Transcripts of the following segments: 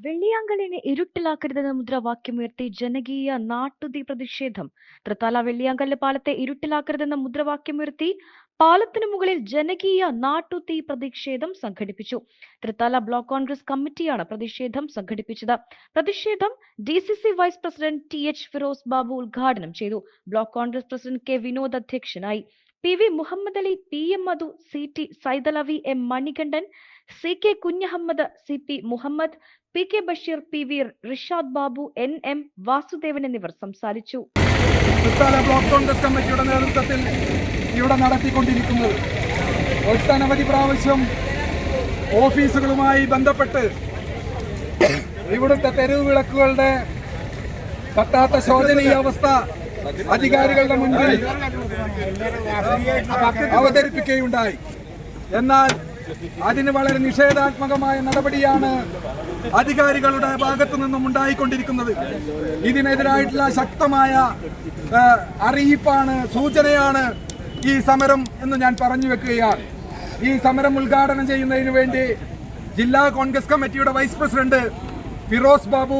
വെള്ളിയാങ്കലിനെ ഇരുട്ടിലാക്കരുതെന്ന മുദ്രാവാക്യമുയർത്തി ജനകീയ നാട്ടുതീ പ്രതിഷേധം. തൃത്താല വെള്ളിയാങ്കല്ല് പാലത്തെ ഇരുട്ടിലാക്കരുതെന്ന മുദ്രാവാക്യമുയർത്തി പാലത്തിനു മുകളിൽ ജനകീയ നാട്ടുതീ പ്രതിഷേധം സംഘടിപ്പിച്ചു. തൃത്താല ബ്ലോക്ക് കോൺഗ്രസ് കമ്മിറ്റിയാണ് പ്രതിഷേധം സംഘടിപ്പിച്ചത്. പ്രതിഷേധം DCC vice president TH Feroz Babu ഉദ്ഘാടനം ചെയ്തു. Block Congress president K Vinod അധ്യക്ഷനായി. PV മുഹമ്മദ് അലി, PM മധു, CT Saidalavi, M Manikandan, CK Kunjahammed, CP Muhammad, PK Basheer, PV Rishad Babu, NM Vasudevan എന്നിവർ സംസാരിച്ചു. ബ്ലോക്ക് കോൺഗ്രസ് കമ്മിറ്റിയുടെ നേതൃത്വത്തിൽ ഇവിടെ നടത്തിക്കൊണ്ടിരിക്കുന്നത് ഒട്ടനവധി പ്രാവശ്യം ഓഫീസുകളുമായി ബന്ധപ്പെട്ട് ഇവിടുത്തെ തെരുവ് വിളക്കുകളുടെ കത്താത്ത ശോചനീയ അവസ്ഥ അധികാരികളുടെ മുൻപിൽ അവതരിപ്പിക്കുകയുണ്ടായി. എന്നാൽ അതിന് വളരെ നിഷേധാത്മകമായ നടപടിയാണ് അധികാരികളുടെ ഭാഗത്തു നിന്നും ഉണ്ടായിക്കൊണ്ടിരിക്കുന്നത്. ഇതിനെതിരായിട്ടുള്ള ശക്തമായ അറിയിപ്പാണ്, സൂചനയാണ് ഈ സമരം എന്ന് ഞാൻ പറഞ്ഞു വെക്കുകയാണ്. ഈ സമരം ഉദ്ഘാടനം ചെയ്യുന്നതിന് വേണ്ടി ജില്ലാ കോൺഗ്രസ് കമ്മിറ്റിയുടെ വൈസ് പ്രസിഡന്റ് ഫിറോസ് ബാബു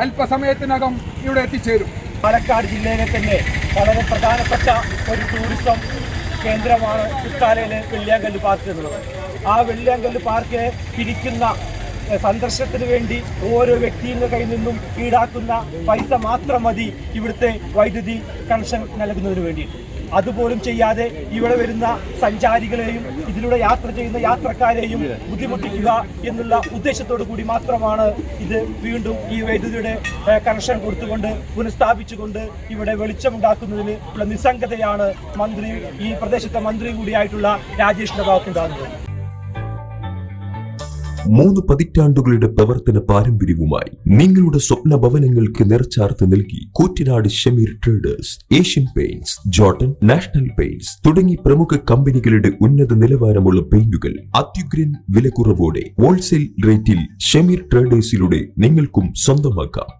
അല്പസമയത്തിനകം ഇവിടെ എത്തിച്ചേരും. പാലക്കാട് ജില്ലയിലെ തന്നെ വളരെ പ്രധാനപ്പെട്ട ഒരു ടൂറിസം കേന്ദ്രമാണ് തൃത്താലയിലെ വെള്ളിയാങ്കല്ല് പാർക്ക് എന്നുള്ളത്. ആ വെള്ളിയാങ്കല്ല് പാർക്ക് പിരിക്കുന്ന സന്ദർശനത്തിന് വേണ്ടി ഓരോ വ്യക്തിയുടെ കയ്യിൽ നിന്നും ഈടാക്കുന്ന പൈസ മാത്രം മതി ഇവിടുത്തെ വൈദ്യുതി കണക്ഷൻ നൽകുന്നതിന് വേണ്ടിയിട്ട്. അതുപോലും ചെയ്യാതെ ഇവിടെ വരുന്ന സഞ്ചാരികളെയും ഇതിലൂടെ യാത്ര ചെയ്യുന്ന യാത്രക്കാരെയും ബുദ്ധിമുട്ടിക്കുക എന്നുള്ള ഉദ്ദേശത്തോടു കൂടി മാത്രമാണ് ഇത് വീണ്ടും ഈ വൈദ്യുതിയുടെ കണക്ഷൻ കൊടുത്തുകൊണ്ട് പുനഃസ്ഥാപിച്ചുകൊണ്ട് ഇവിടെ വെളിച്ചമുണ്ടാക്കുന്നതിന് ഉള്ള നിസ്സംഗതയാണ് മന്ത്രി, ഈ പ്രദേശത്തെ മന്ത്രി കൂടിയായിട്ടുള്ള രാജേഷിന്റെ ഭാഗത്തുണ്ടാകുന്നത്. 3 പതിറ്റാണ്ടുകളുടെ പ്രവർത്തന പാരമ്പര്യവുമായി നിങ്ങളുടെ സ്വപ്ന ഭവനങ്ങൾക്ക് നിറച്ചാർത്ത് നൽകി Koottanad Shameer traders, Asian paints, Jordan, national paints തുടങ്ങി പ്രമുഖ കമ്പനികളുടെ ഉന്നത നിലവാരമുള്ള പെയിന്റുകൾ അത്യുഗ്രൻ വിലക്കുറവോടെ ഹോൾസെയിൽ റേറ്റിൽ ഷമീർ ട്രേഡേഴ്സിലൂടെ നിങ്ങൾക്കും സ്വന്തമാക്കാം.